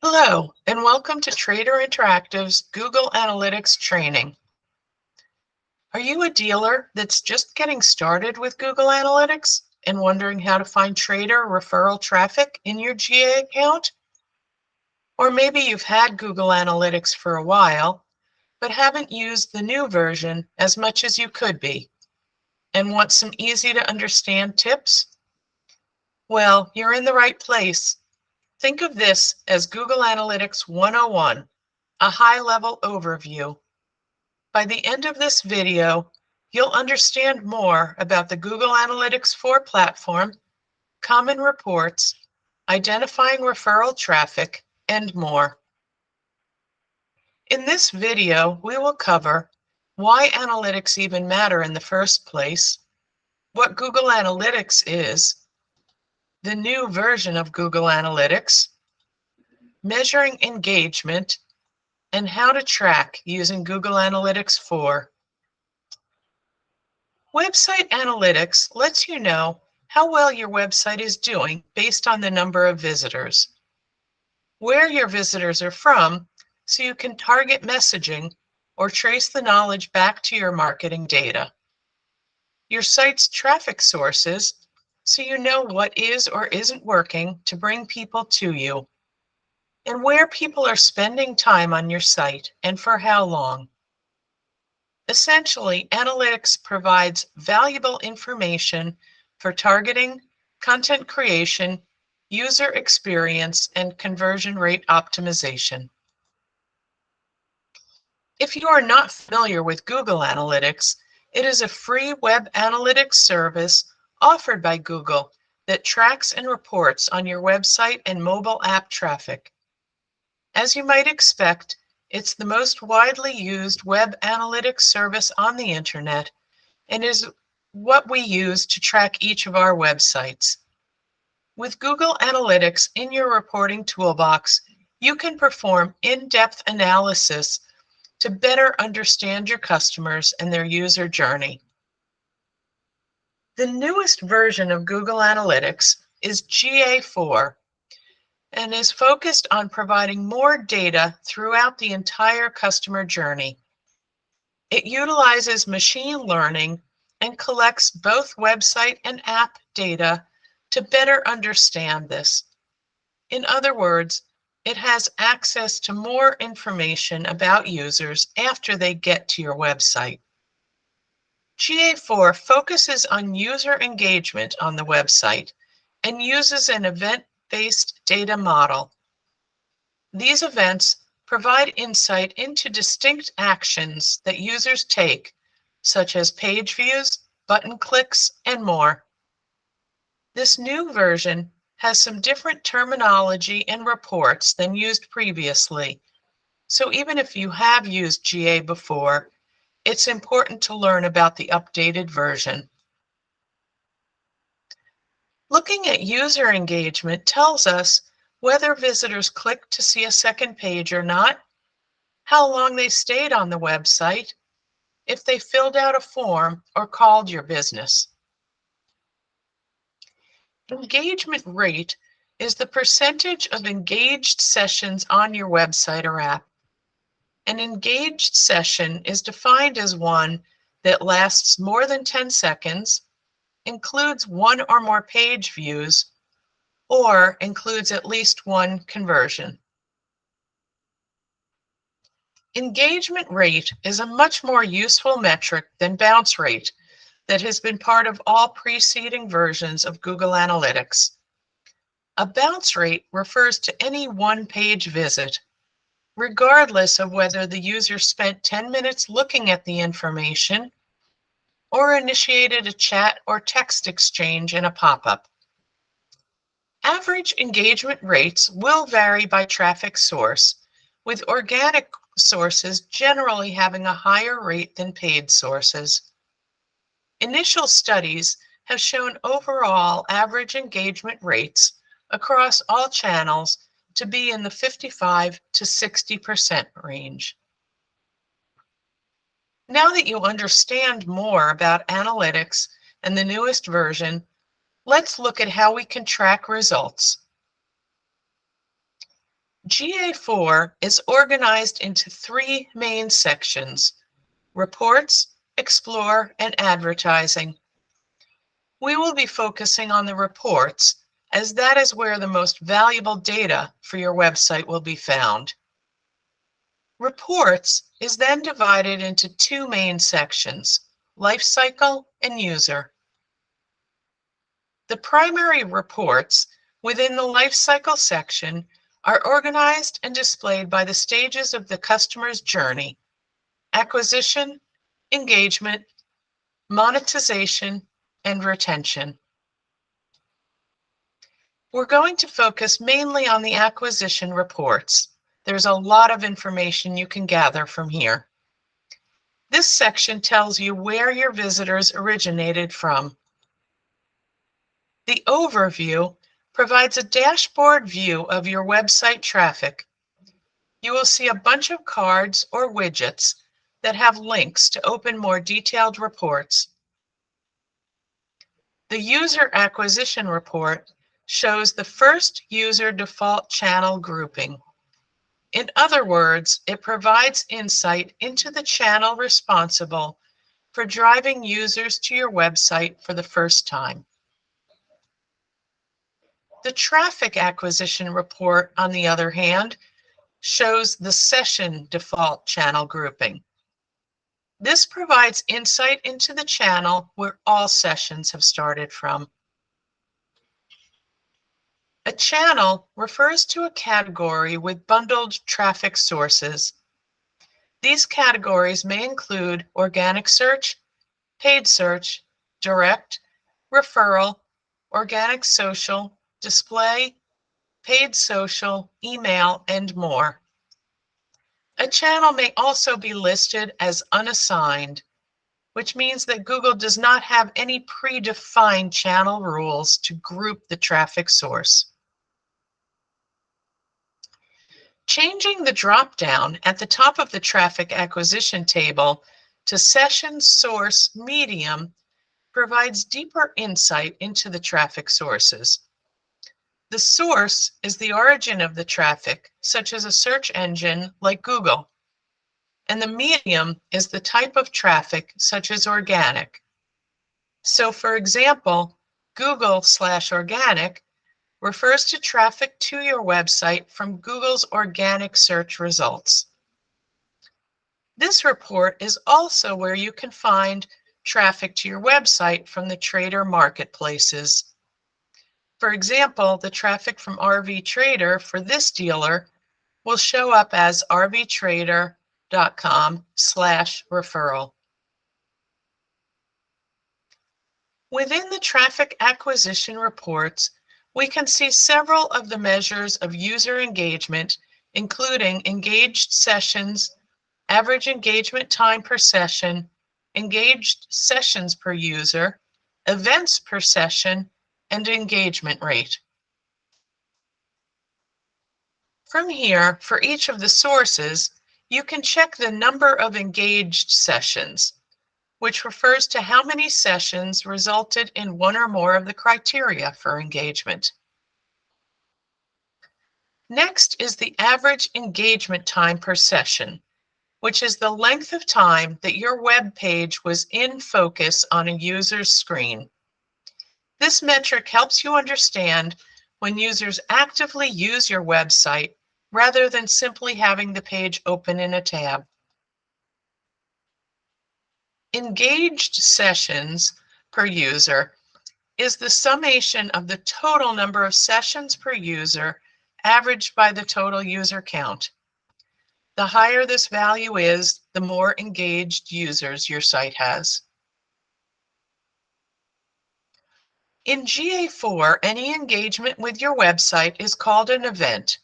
Hello, and welcome to Trader Interactive's Google Analytics training. Are you a dealer that's just getting started with Google Analytics and wondering how to find trader referral traffic in your GA account? Or maybe you've had Google Analytics for a while, but haven't used the new version as much as you could be, and want some easy to understand tips? Well, you're in the right place. Think of this as Google Analytics 101, a high-level overview. By the end of this video, you'll understand more about the Google Analytics 4 platform, common reports, identifying referral traffic, and more. In this video, we will cover why analytics even matter in the first place, what Google Analytics is, the new version of Google Analytics, measuring engagement, and how to track using Google Analytics 4. Website analytics lets you know how well your website is doing based on the number of visitors, where your visitors are from, so you can target messaging or trace the knowledge back to your marketing data, your site's traffic sources, so you know what is or isn't working to bring people to you, and where people are spending time on your site and for how long. Essentially, analytics provides valuable information for targeting, content creation, user experience, and conversion rate optimization. If you are not familiar with Google Analytics, it is a free web analytics service offered by Google that tracks and reports on your website and mobile app traffic. As you might expect, it's the most widely used web analytics service on the internet and is what we use to track each of our websites. With Google Analytics in your reporting toolbox, you can perform in-depth analysis to better understand your customers and their user journey. The newest version of Google Analytics is GA4 and is focused on providing more data throughout the entire customer journey. It utilizes machine learning and collects both website and app data to better understand this. In other words, it has access to more information about users after they get to your website. GA4 focuses on user engagement on the website and uses an event-based data model. These events provide insight into distinct actions that users take, such as page views, button clicks, and more. This new version has some different terminology and reports than used previously, so even if you have used GA before, it's important to learn about the updated version. Looking at user engagement tells us whether visitors clicked to see a second page or not, how long they stayed on the website, if they filled out a form or called your business. Engagement rate is the percentage of engaged sessions on your website or app. An engaged session is defined as one that lasts more than 10 seconds, includes one or more page views, or includes at least one conversion. Engagement rate is a much more useful metric than bounce rate that has been part of all preceding versions of Google Analytics. A bounce rate refers to any one-page visit, regardless of whether the user spent 10 minutes looking at the information or initiated a chat or text exchange in a pop-up. Average engagement rates will vary by traffic source, with organic sources generally having a higher rate than paid sources. Initial studies have shown overall average engagement rates across all channels to be in the 55 to 60% range. Now that you understand more about analytics and the newest version, let's look at how we can track results. GA4 is organized into three main sections: Reports, Explore, and Advertising. We will be focusing on the reports, as that is where the most valuable data for your website will be found. Reports is then divided into two main sections: Lifecycle and User. The primary reports within the Lifecycle section are organized and displayed by the stages of the customer's journey: acquisition, engagement, monetization, and retention. We're going to focus mainly on the acquisition reports. There's a lot of information you can gather from here. This section tells you where your visitors originated from. The overview provides a dashboard view of your website traffic. You will see a bunch of cards or widgets that have links to open more detailed reports. The user acquisition report shows the first user default channel grouping. In other words, it provides insight into the channel responsible for driving users to your website for the first time. The traffic acquisition report, on the other hand, shows the session default channel grouping. This provides insight into the channel where all sessions have started from. A channel refers to a category with bundled traffic sources. These categories may include organic search, paid search, direct, referral, organic social, display, paid social, email, and more. A channel may also be listed as unassigned, which means that Google does not have any predefined channel rules to group the traffic source. Changing the drop-down at the top of the traffic acquisition table to Session Source Medium provides deeper insight into the traffic sources. The source is the origin of the traffic, such as a search engine like Google, and the medium is the type of traffic, such as organic. So, for example, Google/organic refers to traffic to your website from Google's organic search results. This report is also where you can find traffic to your website from the trader marketplaces. For example, the traffic from RV Trader for this dealer will show up as rvtrader.com/referral. Within the traffic acquisition reports, we can see several of the measures of user engagement, including engaged sessions, average engagement time per session, engaged sessions per user, events per session, and engagement rate. From here, for each of the sources, you can check the number of engaged sessions, which refers to how many sessions resulted in one or more of the criteria for engagement. Next is the average engagement time per session, which is the length of time that your web page was in focus on a user's screen. This metric helps you understand when users actively use your website rather than simply having the page open in a tab. Engaged sessions per user is the summation of the total number of sessions per user averaged by the total user count. The higher this value is, the more engaged users your site has. In GA4, any engagement with your website is called an event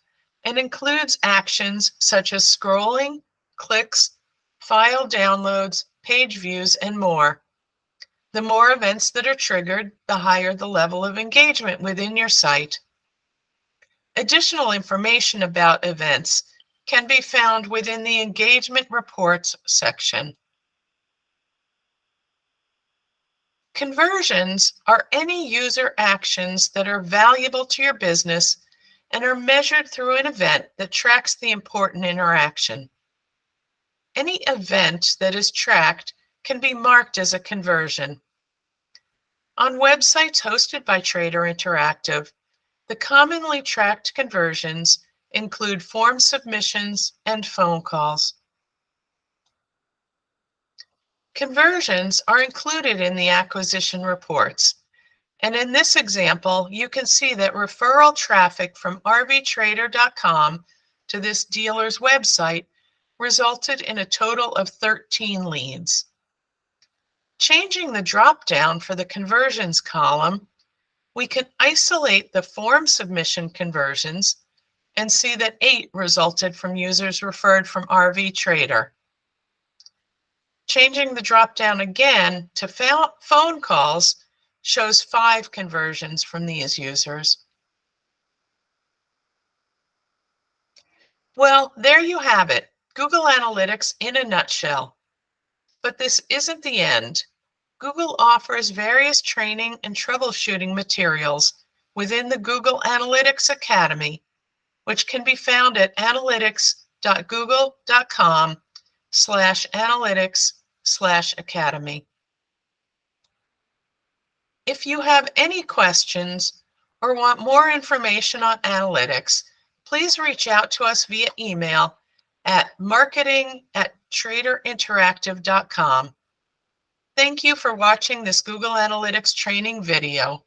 and includes actions such as scrolling, clicks, file downloads, page views, and more. The more events that are triggered, the higher the level of engagement within your site. Additional information about events can be found within the Engagement Reports section. Conversions are any user actions that are valuable to your business and are measured through an event that tracks the important interaction. Any event that is tracked can be marked as a conversion. On websites hosted by Trader Interactive, the commonly tracked conversions include form submissions and phone calls. Conversions are included in the acquisition reports, and in this example, you can see that referral traffic from rvtrader.com to this dealer's website resulted in a total of 13 leads. Changing the drop-down for the conversions column, we can isolate the form submission conversions and see that 8 resulted from users referred from RV Trader. Changing the drop-down again to phone calls shows 5 conversions from these users. Well, there you have it, Google Analytics in a nutshell. But this isn't the end. Google offers various training and troubleshooting materials within the Google Analytics Academy, which can be found at analytics.google.com/analytics/academy. If you have any questions or want more information on analytics, please reach out to us via email at marketing@traderinteractive.com. Thank you for watching this Google Analytics training video.